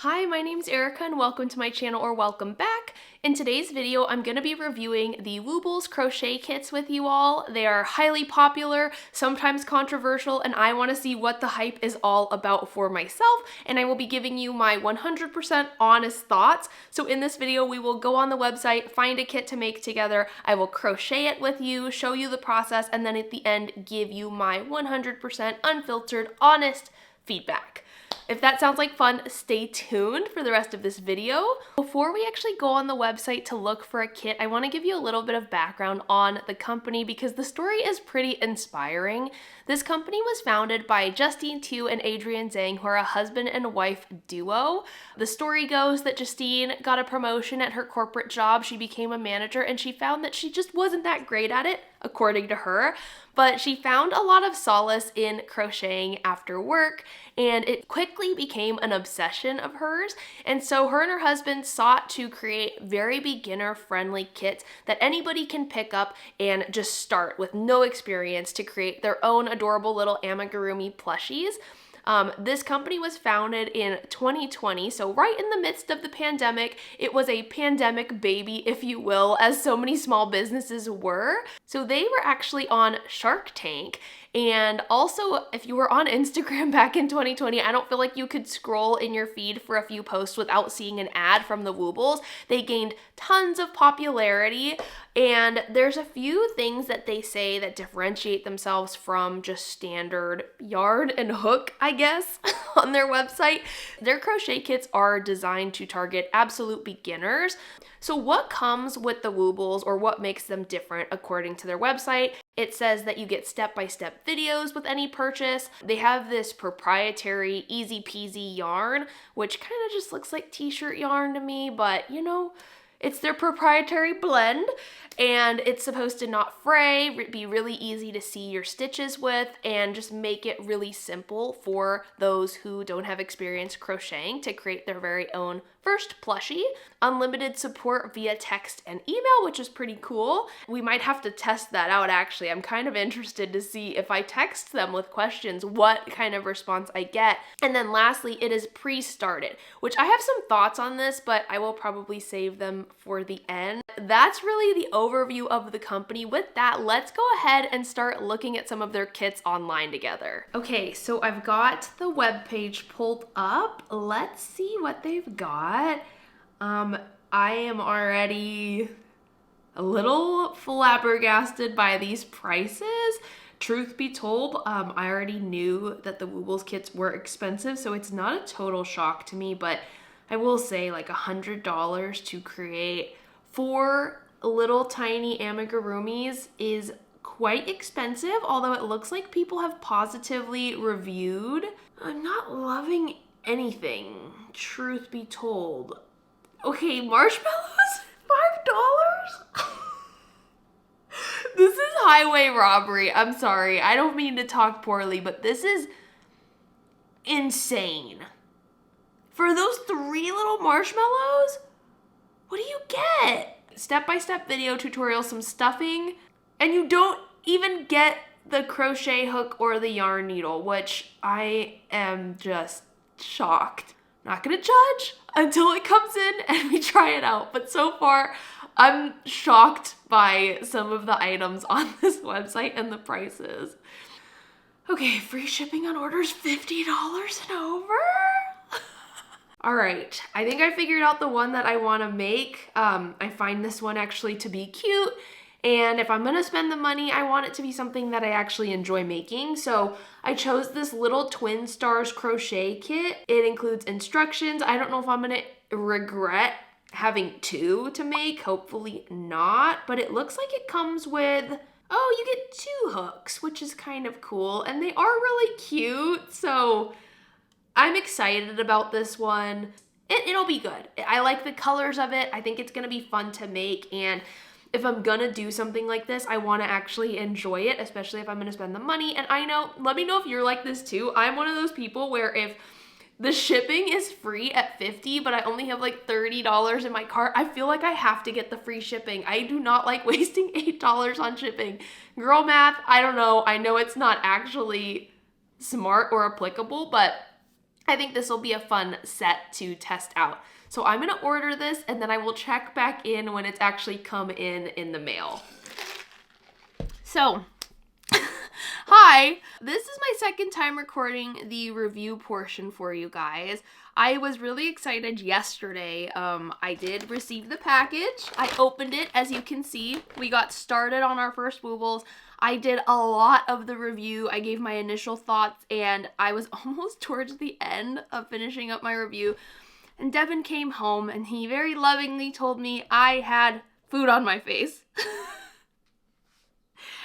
Hi, my name's Erica and welcome to my channel, or welcome back. In today's video, I'm going to be reviewing the Woobles crochet kits with you all. They are highly popular, sometimes controversial, and I want to see what the hype is all about for myself, and I will be giving you my 100% honest thoughts. So in this video, we will go on the website, find a kit to make together, I will crochet it with you, show you the process, and then at the end, give you my 100% unfiltered, honest feedback. If that sounds like fun, stay tuned for the rest of this video. Before we actually go on the website to look for a kit, I want to give you a little bit of background on the company because the story is pretty inspiring. This company was founded by Justine Tu and Adrienne Zhang, who are a husband and wife duo. The story goes that Justine got a promotion at her corporate job, she became a manager, and she found that she just wasn't that great at it, according to her. But she found a lot of solace in crocheting after work, and it quickly became an obsession of hers. And so her and her husband sought to create very beginner-friendly kits that anybody can pick up and just start with no experience to create their own adorable little amigurumi plushies. This company was founded in 2020, so right in the midst of the pandemic. It was a pandemic baby, if you will, as so many small businesses were. So they were actually on Shark Tank. And also, if you were on Instagram back in 2020, I don't feel like you could scroll in your feed for a few posts without seeing an ad from the Woobles. They gained tons of popularity, and there's a few things that they say that differentiate themselves from just standard yarn and hook, I guess, on their website. Their crochet kits are designed to target absolute beginners. So what comes with the Woobles, or what makes them different according to their website? It says that you get step-by-step videos with any purchase. They have this proprietary easy peasy yarn, which kind of just looks like t-shirt yarn to me, but you know, it's their proprietary blend, and it's supposed to not fray, be really easy to see your stitches with, and just make it really simple for those who don't have experience crocheting to create their very own first plushie. Unlimited support via text and email, which is pretty cool. We might have to test that out actually. I'm kind of interested to see if I text them with questions, what kind of response I get. And then lastly, it is pre-started, which I have some thoughts on this, but I will probably save them for the end. That's really the overview of the company. With that, let's go ahead and start looking at some of their kits online together. Okay, so I've got the webpage pulled up. Let's see what they've got. I am already a little flabbergasted by these prices. Truth be told, I already knew that the Woobles kits were expensive, so it's not a total shock to me, but I will say like $100 to create 4 little tiny amigurumis is quite expensive, although it looks like people have positively reviewed. I'm not loving anything, truth be told. Okay, marshmallows? $5? This is highway robbery. I'm sorry. I don't mean to talk poorly, but this is insane. For those 3 little marshmallows? What do you get? Step-by-step video tutorial, some stuffing, and you don't even get the crochet hook or the yarn needle, which I am just shocked. Not gonna judge until it comes in and we try it out, but so far I'm shocked by some of the items on this website and the prices. Okay, free shipping on orders $50 and over? All right, I think I figured out the one that I want to make. I find this one actually to be cute, and if I'm gonna spend the money, I want it to be something that I actually enjoy making. So I chose this little Twin Stars crochet kit. It includes instructions. I don't know if I'm gonna regret having 2 to make, hopefully not, but it looks like it comes with, oh, you get 2 hooks, which is kind of cool, and they are really cute, so I'm excited about this one. It'll be good. I like the colors of it. I think it's gonna be fun to make, and if I'm gonna do something like this, I wanna actually enjoy it, especially if I'm gonna spend the money. And I know, let me know if you're like this too. I'm one of those people where if the shipping is free at $50, but I only have like $30 in my cart, I feel like I have to get the free shipping. I do not like wasting $8 on shipping. Girl math, I don't know. I know it's not actually smart or applicable, but I think this will be a fun set to test out. So I'm gonna order this and then I will check back in when it's actually come in the mail. So, hi, this is my second time recording the review portion for you guys. I was really excited yesterday. I did receive the package. I opened it, as you can see. We got started on our first Woobles. I did a lot of the review. I gave my initial thoughts and I was almost towards the end of finishing up my review. And Devin came home and he very lovingly told me I had food on my face.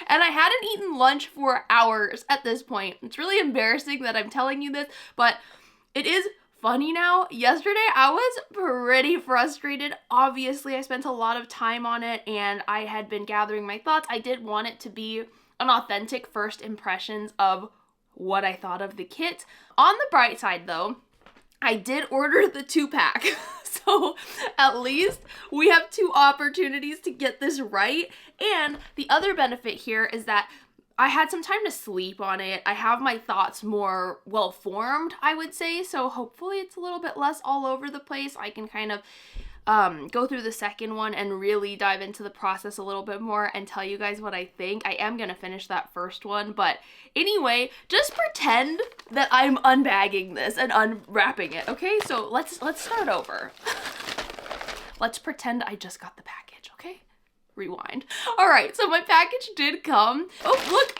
And I hadn't eaten lunch for hours at this point. It's really embarrassing that I'm telling you this, but it is funny now. Yesterday, I was pretty frustrated. Obviously, I spent a lot of time on it and I had been gathering my thoughts. I did want it to be an authentic first impressions of what I thought of the kit. On the bright side, though, I did order the 2-pack. So at least we have 2 opportunities to get this right. And the other benefit here is that I had some time to sleep on it. I have my thoughts more well formed, I would say. So hopefully it's a little bit less all over the place. I can kind of go through the second one and really dive into the process a little bit more and tell you guys what I think. I am gonna finish that first one, but anyway, just pretend that I'm unbagging this and unwrapping it, okay? So let's start over. Let's pretend I just got the package, okay? Rewind. All right, so my package did come. Oh, look,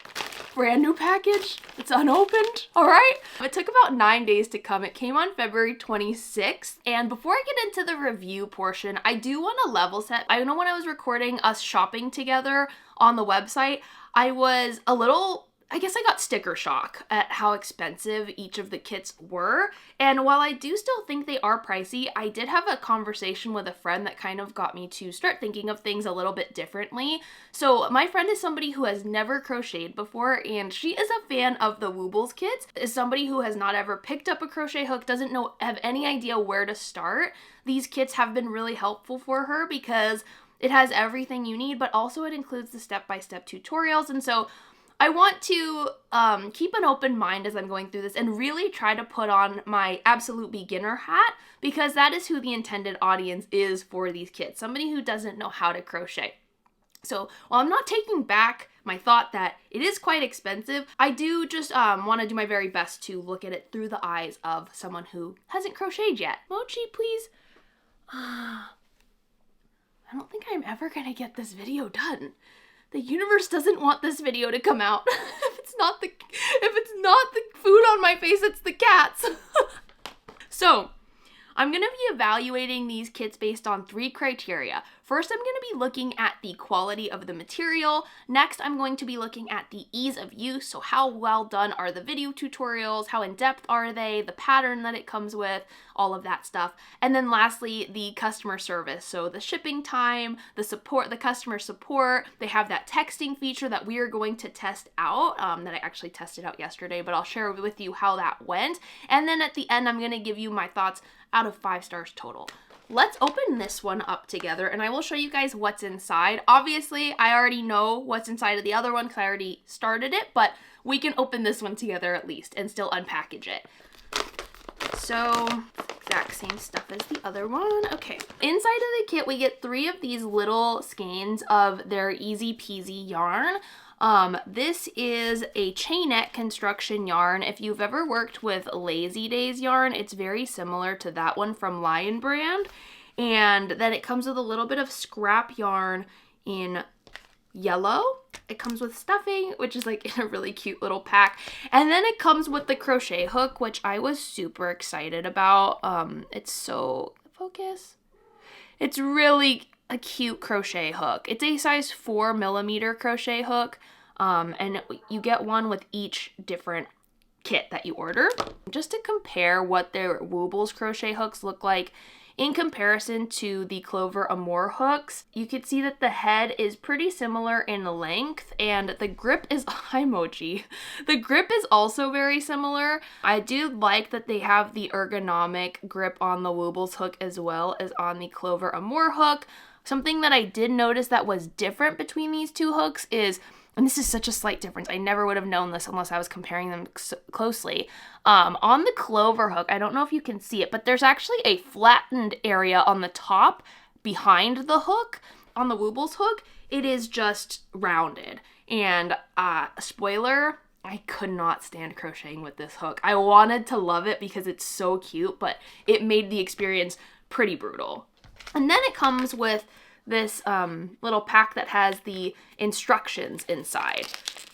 brand new package. It's unopened. All right. It took about 9 days to come. It came on February 26th. And before I get into the review portion, I do want to level set. I know when I was recording us shopping together on the website, I was a little, I guess I got sticker shock at how expensive each of the kits were. And while I do still think they are pricey, I did have a conversation with a friend that kind of got me to start thinking of things a little bit differently. So my friend is somebody who has never crocheted before, and she is a fan of the Woobles Kits, is somebody who has not ever picked up a crochet hook, doesn't have any idea where to start. These kits have been really helpful for her because it has everything you need, but also it includes the step-by-step tutorials. And so I want to keep an open mind as I'm going through this and really try to put on my absolute beginner hat, because that is who the intended audience is for these kits, somebody who doesn't know how to crochet. So while I'm not taking back my thought that it is quite expensive, I do just want to do my very best to look at it through the eyes of someone who hasn't crocheted yet. Mochi, please. I don't think I'm ever gonna get this video done. The universe doesn't want this video to come out. If it's not the food on my face, it's the cats. So, I'm going to be evaluating these kits based on 3 criteria. First, I'm going to be looking at the quality of the material. Next, I'm going to be looking at the ease of use. So how well done are the video tutorials? How in-depth are they? The pattern that it comes with, all of that stuff. And then lastly, the customer service. So the shipping time, the support, the customer support. They have that texting feature that we are going to test out, that I actually tested out yesterday, but I'll share with you how that went. And then at the end, I'm going to give you my thoughts out of 5 stars total. Let's open this one up together and I will show you guys what's inside. Obviously, I already know what's inside of the other one because I already started it, but we can open this one together at least and still unpackage it. So, exact same stuff as the other one. Okay, inside of the kit, we get 3 of these little skeins of their Easy Peasy yarn. This is a chainette construction yarn. If you've ever worked with Lazy Days yarn, it's very similar to that one from Lion Brand. And then it comes with a little bit of scrap yarn in yellow. It comes with stuffing, which is like in a really cute little pack. And then it comes with the crochet hook, which I was super excited about. It's so, focus. It's really a cute crochet hook. It's a size 4mm crochet hook, and you get one with each different kit that you order. Just to compare what their Woobles crochet hooks look like in comparison to the Clover Amour hooks, you can see that the head is pretty similar in length and the grip is, hi Mochi, the grip is also very similar. I do like that they have the ergonomic grip on the Woobles hook as well as on the Clover Amour hook. Something that I did notice that was different between these 2 hooks is and this is such a slight difference. I never would have known this unless I was comparing them closely. On the clover hook, I don't know if you can see it, but there's actually a flattened area on the top behind the hook. On the Woobles hook, it is just rounded. And spoiler, I could not stand crocheting with this hook. I wanted to love it because it's so cute, but it made the experience pretty brutal. And then it comes with this little pack that has the instructions inside,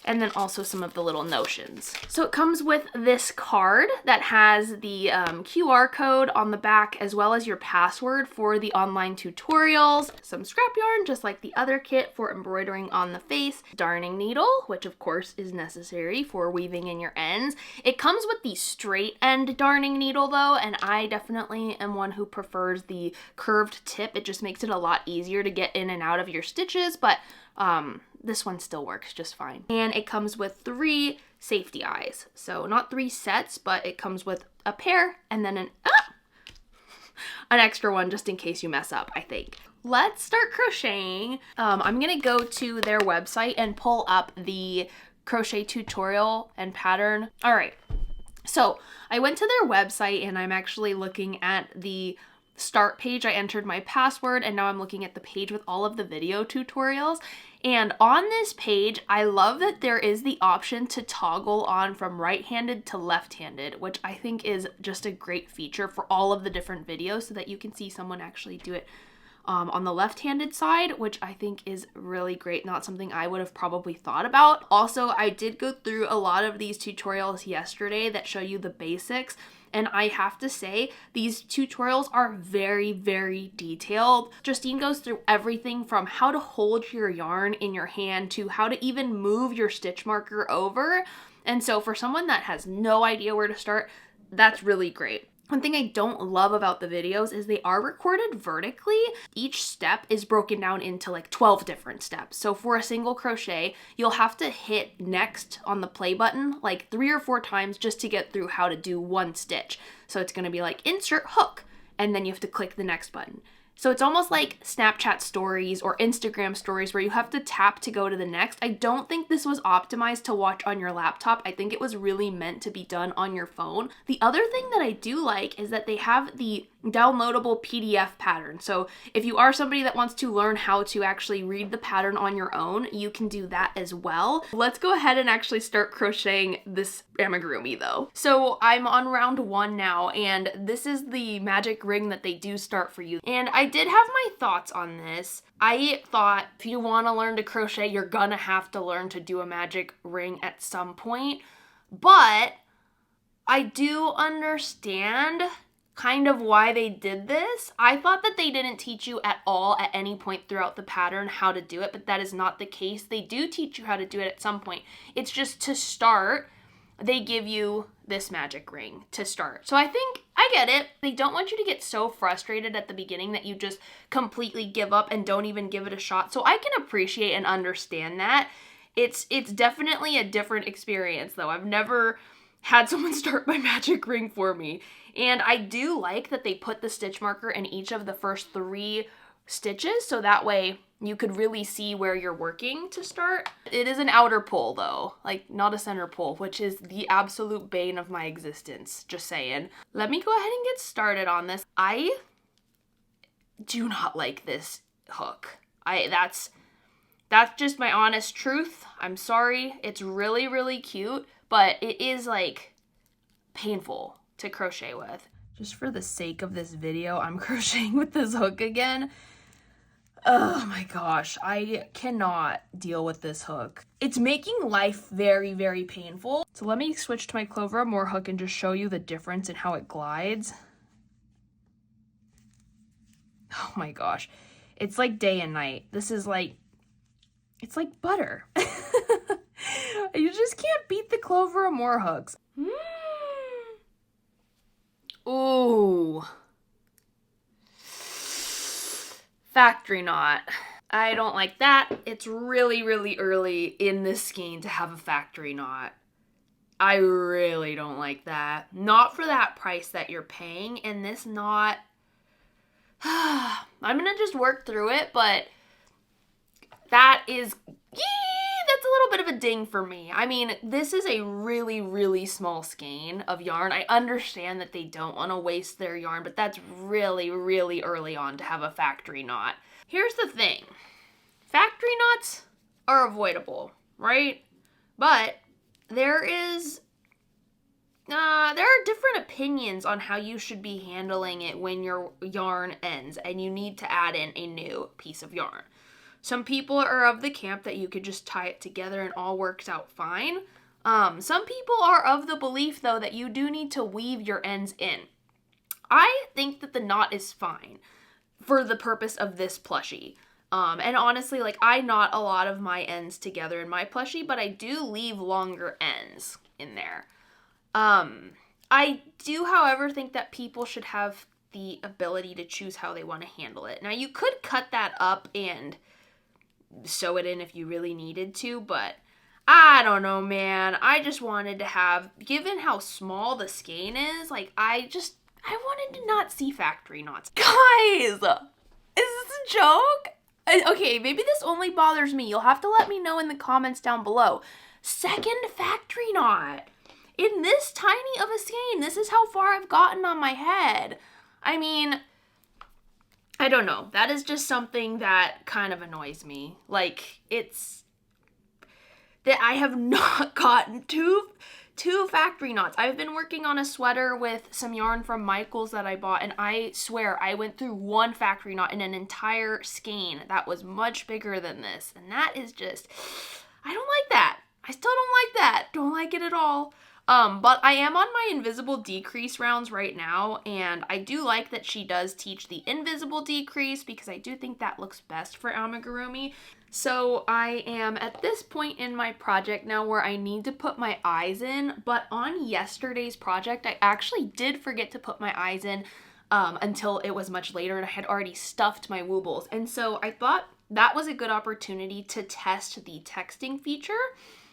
and then also some of the little notions. So it comes with this card that has the QR code on the back, as well as your password for the online tutorials, some scrap yarn, just like the other kit for embroidering on the face, darning needle, which of course is necessary for weaving in your ends. It comes with the straight end darning needle though, and I definitely am one who prefers the curved tip. It just makes it a lot easier to get in and out of your stitches, but this one still works just fine. And it comes with 3 safety eyes. So not 3 sets, but it comes with a pair and then an extra one just in case you mess up, I think. Let's start crocheting. I'm gonna go to their website and pull up the crochet tutorial and pattern. All right, so I went to their website and I'm actually looking at the start page. I entered my password and now I'm looking at the page with all of the video tutorials. And on this page, I love that there is the option to toggle on from right-handed to left-handed, which I think is just a great feature for all of the different videos so that you can see someone actually do it on the left-handed side, which I think is really great. Not something I would have probably thought about. Also, I did go through a lot of these tutorials yesterday that show you the basics, and I have to say, these tutorials are very, very detailed. Justine goes through everything from how to hold your yarn in your hand to how to even move your stitch marker over. And so for someone that has no idea where to start, that's really great. One thing I don't love about the videos is they are recorded vertically. Each step is broken down into like 12 different steps. So for a single crochet, you'll have to hit next on the play button like 3 or 4 times just to get through how to do one stitch. So it's gonna be like insert hook, and then you have to click the next button. So it's almost like Snapchat stories or Instagram stories where you have to tap to go to the next. I don't think this was optimized to watch on your laptop. I think it was really meant to be done on your phone. The other thing that I do like is that they have the downloadable PDF pattern. So if you are somebody that wants to learn how to actually read the pattern on your own, you can do that as well. Let's go ahead and actually start crocheting this amigurumi though. So I'm on round 1 now, and this is the magic ring that they do start for you. And I did have my thoughts on this. I thought if you want to learn to crochet, you're gonna have to learn to do a magic ring at some point, but I do understand kind of why they did this. I thought that they didn't teach you at all at any point throughout the pattern how to do it, but that is not the case. They do teach you how to do it at some point. It's just to start, they give you this magic ring to start. So I think I get it. They don't want you to get so frustrated at the beginning that you just completely give up and don't even give it a shot. So I can appreciate and understand that. It's definitely a different experience though. I've never had someone start my magic ring for me. And I do like that they put the stitch marker in each of the first 3 stitches, so that way you could really see where you're working to start. It is an outer pull though, like not a center pull, which is the absolute bane of my existence, just saying. Let me go ahead and get started on this. I do not like this hook. That's just my honest truth. I'm sorry. It's really, really cute, but it is like painful to crochet with. Just for the sake of this video, I'm crocheting with this hook again. Oh my gosh, I cannot deal with this hook. It's making life very, very painful. So let me switch to my Clover Amore hook and just show you the difference in how it glides. Oh my gosh, it's like day and night. This is like, it's like butter. You just can't beat the Clover Amore hooks. Ooh. Factory knot. I don't like that. It's really, really early in this skein to have a factory knot. I really don't like that. Not for that price that you're paying, and this knot, I'm gonna just work through it, but that is, that's a little bit of a ding for me. I mean, this is a really, really small skein of yarn. I understand that they don't want to waste their yarn, but that's really, really early on to have a factory knot. Here's the thing. Factory knots are avoidable, right? But there are different opinions on how you should be handling it when your yarn ends and you need to add in a new piece of yarn. Some people are of the camp that you could just tie it together and all works out fine. Some people are of the belief, though, that you do need to weave your ends in. I think that the knot is fine for the purpose of this plushie. And honestly, like, I knot a lot of my ends together in my plushie, but I do leave longer ends in there. I do, however, think that people should have the ability to choose how they want to handle it. Now, you could cut that up and sew it in if you really needed to, but I don't know, man. I just wanted to have, given how small the skein is, like, I wanted to not see factory knots. Guys, is this a joke? Okay, maybe this only bothers me. You'll have to let me know in the comments down below. Second factory knot. In this tiny of a skein, this is how far I've gotten on my head. I mean, I don't know. That is just something that kind of annoys me. Like, it's that I have not gotten two factory knots. I've been working on a sweater with some yarn from Michael's that I bought, and I swear I went through one factory knot in an entire skein that was much bigger than this. And that is just, I don't like that. I still don't like that. Don't like it at all. But I am on my invisible decrease rounds right now, and I do like that she does teach the invisible decrease because I do think that looks best for amigurumi. So I am at this point in my project now where I need to put my eyes in, but on yesterday's project, I actually did forget to put my eyes in until it was much later, and I had already stuffed my Woobles. And so I thought that was a good opportunity to test the texting feature.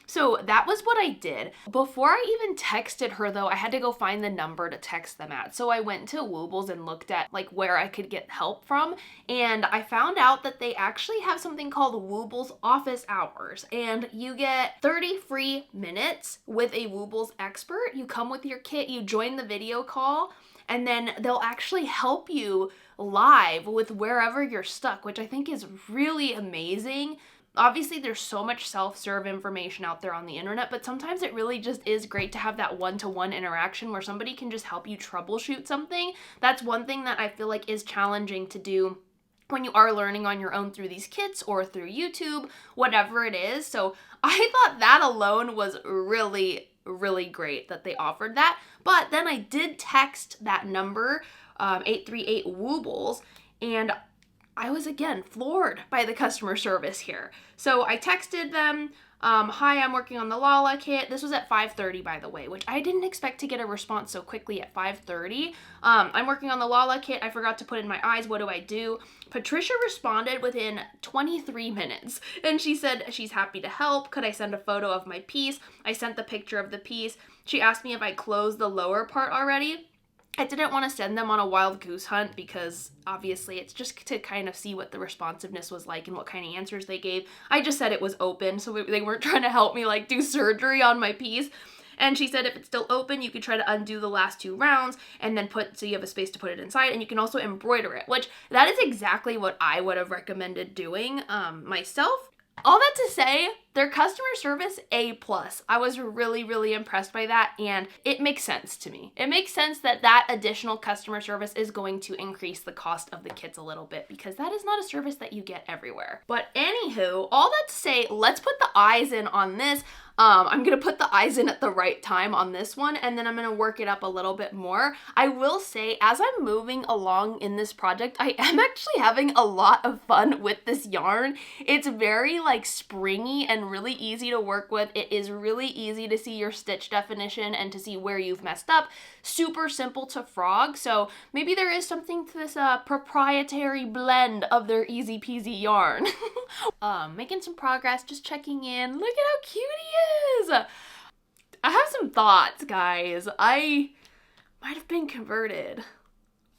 So that was what I did. Before I even texted her, though, I had to go find the number to text them at. So I went to Woobles and looked at like where I could get help from, and I found out that they actually have something called Woobles office hours, and you get 30 free minutes with a Woobles expert. You come with your kit, you join the video call, and then they'll actually help you live with wherever you're stuck, which I think is really amazing. Obviously, there's so much self-serve information out there on the internet, but sometimes it really just is great to have that one-to-one interaction where somebody can just help you troubleshoot something. That's one thing that I feel like is challenging to do when you are learning on your own through these kits or through YouTube, whatever it is. So I thought that alone was really, really great that they offered that. But then I did text that number, 838 Woobles, and I was again floored by the customer service here. So I texted them, hi, I'm working on the Lala kit. This was at 5:30, by the way, which I didn't expect to get a response so quickly at 5:30. I'm working on the Lala kit. I forgot to put in my eyes. What do I do? Patricia responded within 23 minutes, and she said she's happy to help. Could I send a photo of my piece? I sent the picture of the piece. She asked me if I closed the lower part already. I didn't want to send them on a wild goose hunt because obviously it's just to kind of see what the responsiveness was like and what kind of answers they gave. I just said it was open, so they weren't trying to help me like do surgery on my piece. And she said if it's still open, you could try to undo the last 2 rounds and then so you have a space to put it inside, and you can also embroider it, which that is exactly what I would have recommended doing myself. All that to say, their customer service, A+. I was really, really impressed by that, and it makes sense to me. It makes sense that that additional customer service is going to increase the cost of the kits a little bit because that is not a service that you get everywhere. But anywho, all that to say, let's put the eyes in on this. I'm going to put the eyes in at the right time on this one, and then I'm going to work it up a little bit more. I will say, as I'm moving along in this project, I am actually having a lot of fun with this yarn. It's very like springy and really easy to work with. It is really easy to see your stitch definition and to see where you've messed up. Super simple to frog, so maybe there is something to this proprietary blend of their easy peasy yarn. Making some progress, just checking in. Look at how cute he is! I have some thoughts, guys. I might have been converted. I'll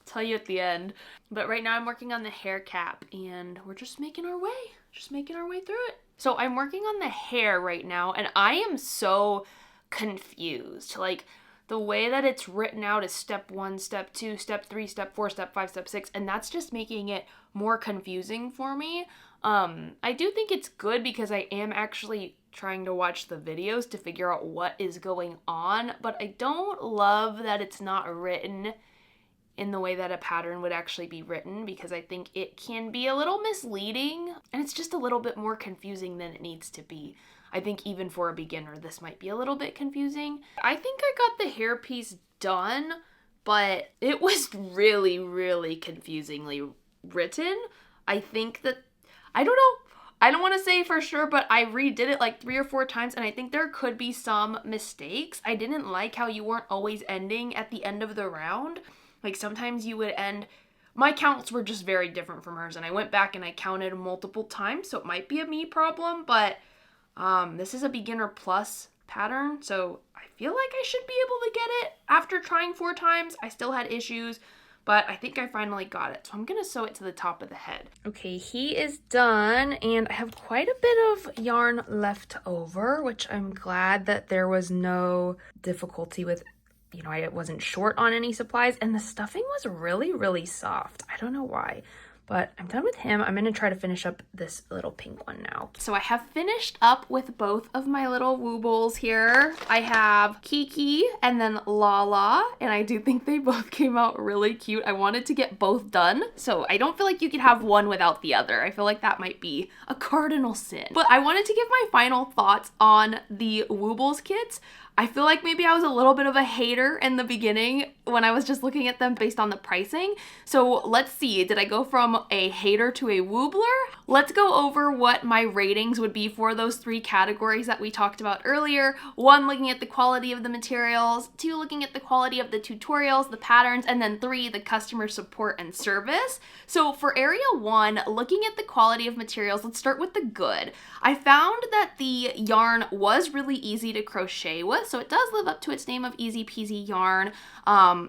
tell you at the end. But right now I'm working on the hair cap, and we're just making our way. Just making our way through it. So I'm working on the hair right now, and I am so confused. Like, the way that it's written out is step 1, step 2, step 3, step 4, step 5, step 6, and that's just making it more confusing for me. I do think it's good because I am actually trying to watch the videos to figure out what is going on, but I don't love that it's not written in the way that a pattern would actually be written, because I think it can be a little misleading and it's just a little bit more confusing than it needs to be. I think even for a beginner, this might be a little bit confusing. I think I got the hairpiece done, but it was really, really confusingly written. I think that, I don't know, I don't want to say for sure, but I redid it like 3 or 4 times, and I think there could be some mistakes. I didn't like how you weren't always ending at the end of the round. Like, sometimes you would end, my counts were just very different from hers, and I went back and I counted multiple times, so it might be a me problem, but this is a beginner plus pattern, so I feel like I should be able to get it. After trying 4 times, I still had issues, but I think I finally got it, so I'm gonna sew it to the top of the head. Okay, he is done, and I have quite a bit of yarn left over, which I'm glad that there was no difficulty with. You know, I wasn't short on any supplies, and the stuffing was really, really soft. I don't know why, but I'm done with him. I'm gonna try to finish up this little pink one now. So I have finished up with both of my little Woobles here. I have Kiki and then Lala, and I do think they both came out really cute. I wanted to get both done, so I don't feel like you could have one without the other. I feel like that might be a cardinal sin. But I wanted to give my final thoughts on the Woobles kits. I feel like maybe I was a little bit of a hater in the beginning when I was just looking at them based on the pricing. So let's see, did I go from a hater to a woobler? Let's go over what my ratings would be for those 3 categories that we talked about earlier. 1, looking at the quality of the materials, 2, looking at the quality of the tutorials, the patterns, and then 3, the customer support and service. So for area 1, looking at the quality of materials, let's start with the good. I found that the yarn was really easy to crochet with, so it does live up to its name of easy peasy yarn.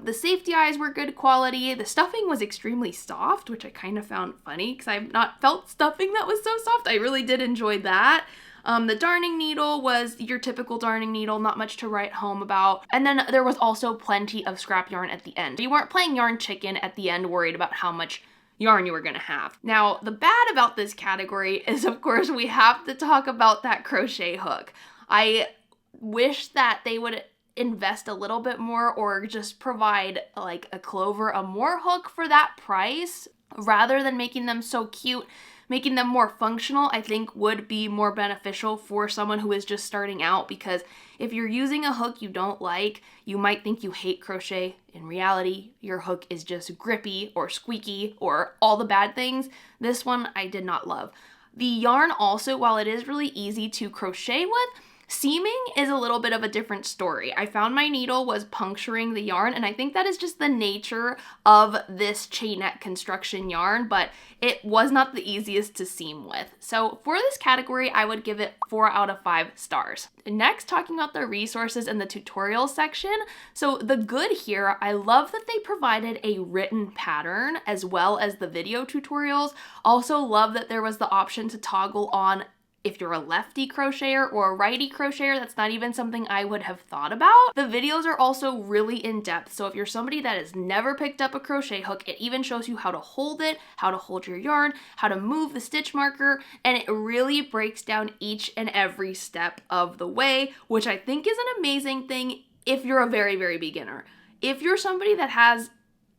The safety eyes were good quality. The stuffing was extremely soft, which I kind of found funny because I've not felt stuffing that was so soft. I really did enjoy that. The darning needle was your typical darning needle, not much to write home about. And then there was also plenty of scrap yarn at the end. You weren't playing yarn chicken at the end, worried about how much yarn you were gonna have. Now, the bad about this category is, of course, we have to talk about that crochet hook. I wish that they would invest a little bit more, or just provide like a clover, a more hook for that price, rather than making them so cute. Making them more functional, I think, would be more beneficial for someone who is just starting out, because if you're using a hook you don't like, you might think you hate crochet. In reality, your hook is just grippy or squeaky or all the bad things. This one I did not love. The yarn also, while it is really easy to crochet with, seaming is a little bit of a different story. I found my needle was puncturing the yarn, and I think that is just the nature of this chainette construction yarn, but it was not the easiest to seam with. So for this category, I would give it 4 out of 5 stars. Next, talking about the resources in the tutorial section. So the good here, I love that they provided a written pattern as well as the video tutorials. Also love that there was the option to toggle on if you're a lefty crocheter or a righty crocheter. That's not even something I would have thought about. The videos are also really in-depth, so if you're somebody that has never picked up a crochet hook, it even shows you how to hold it, how to hold your yarn, how to move the stitch marker, and it really breaks down each and every step of the way, which I think is an amazing thing if you're a very, very beginner. If you're somebody that has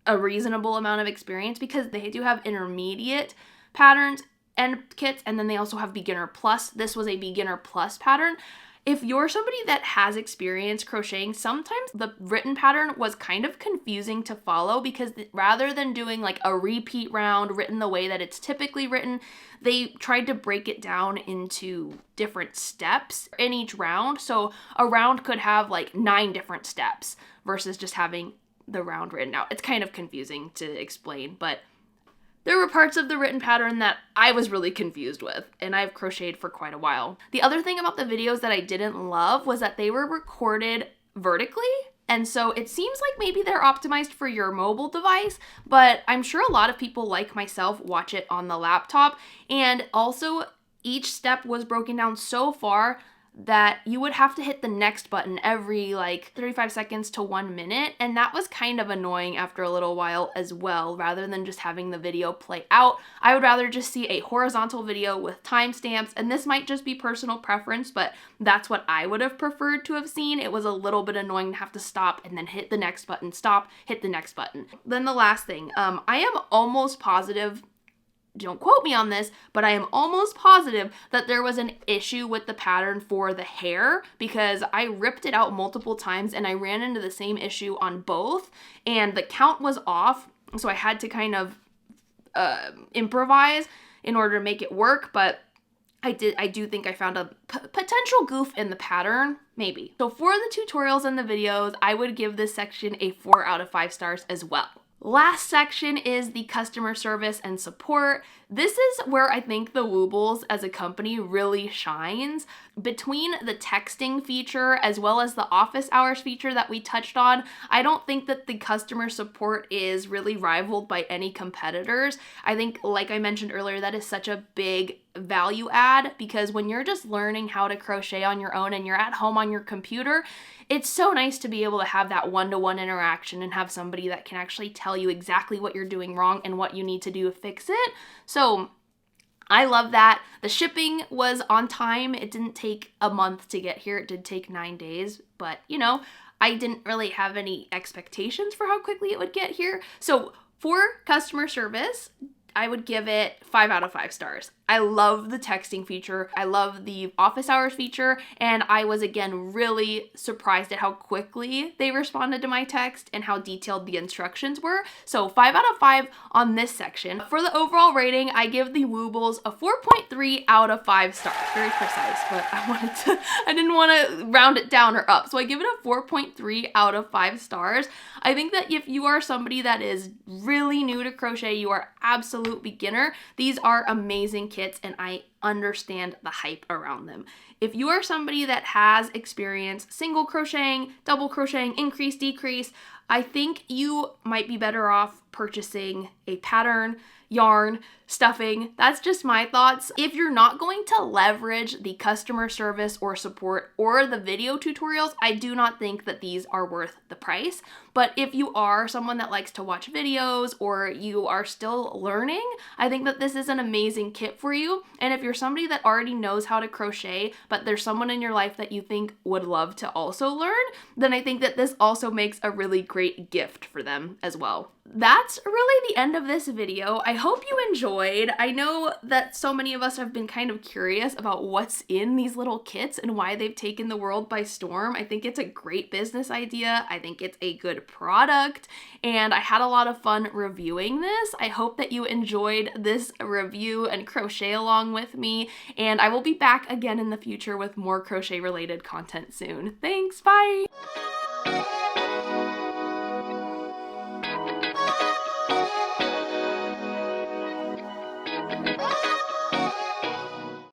a reasonable amount of experience, because they do have intermediate patterns and kits, and then they also have beginner plus. This was a beginner plus pattern. If you're somebody that has experience crocheting, sometimes the written pattern was kind of confusing to follow, because rather than doing like a repeat round written the way that it's typically written, they tried to break it down into different steps in each round. So a round could have like 9 different steps versus just having the round written out. It's kind of confusing to explain, but there were parts of the written pattern that I was really confused with, and I've crocheted for quite a while. The other thing about the videos that I didn't love was that they were recorded vertically, and so it seems like maybe they're optimized for your mobile device, but I'm sure a lot of people like myself watch it on the laptop. And also, each step was broken down so far that you would have to hit the next button every like 35 seconds to 1 minute, and that was kind of annoying after a little while as well. Rather than just having the video play out, I would rather just see a horizontal video with timestamps, and this might just be personal preference, but that's what I would have preferred to have seen. It was a little bit annoying to have to stop and then hit the next button, stop, hit the next button. Then the last thing, I am almost positive, don't quote me on this, but I am almost positive that there was an issue with the pattern for the hair, because I ripped it out multiple times and I ran into the same issue on both, and the count was off, so I had to kind of improvise in order to make it work. But I do think I found a potential goof in the pattern, maybe. So for the tutorials and the videos, I would give this section a 4 out of 5 stars as well. Last section is the customer service and support. This is where I think the Woobles as a company really shines. Between the texting feature as well as the office hours feature that we touched on, I don't think that the customer support is really rivaled by any competitors. I think, like I mentioned earlier, that is such a big value add, because when you're just learning how to crochet on your own and you're at home on your computer, it's so nice to be able to have that one-to-one interaction and have somebody that can actually tell you exactly what you're doing wrong and what you need to do to fix it. So I love that. The shipping was on time. It didn't take a month to get here. It did take 9 days, but you know, I didn't really have any expectations for how quickly it would get here. So for customer service, I would give it 5 out of 5 stars. I love the texting feature. I love the office hours feature. And I was, again, really surprised at how quickly they responded to my text and how detailed the instructions were. So 5 out of 5 on this section. For the overall rating, I give the Woobles a 4.3 out of 5 stars. Very precise, but I didn't want to round it down or up. So I give it a 4.3 out of 5 stars. I think that if you are somebody that is really new to crochet, you are absolute beginner, these are amazing kits, and I understand the hype around them. If you are somebody that has experience single crocheting, double crocheting, increase, decrease, I think you might be better off purchasing a pattern, yarn, stuffing. That's just my thoughts. If you're not going to leverage the customer service or support or the video tutorials, I do not think that these are worth the price. But if you are someone that likes to watch videos or you are still learning, I think that this is an amazing kit for you. And if you're somebody that already knows how to crochet, but there's someone in your life that you think would love to also learn, then I think that this also makes a really great gift for them as well. That's really the end of this video. I hope you enjoyed. I know that so many of us have been kind of curious about what's in these little kits and why they've taken the world by storm. I think it's a great business idea. I think it's a good product, and I had a lot of fun reviewing this. I hope that you enjoyed this review and crochet along with me, and I will be back again in the future with more crochet related content soon. Thanks, bye!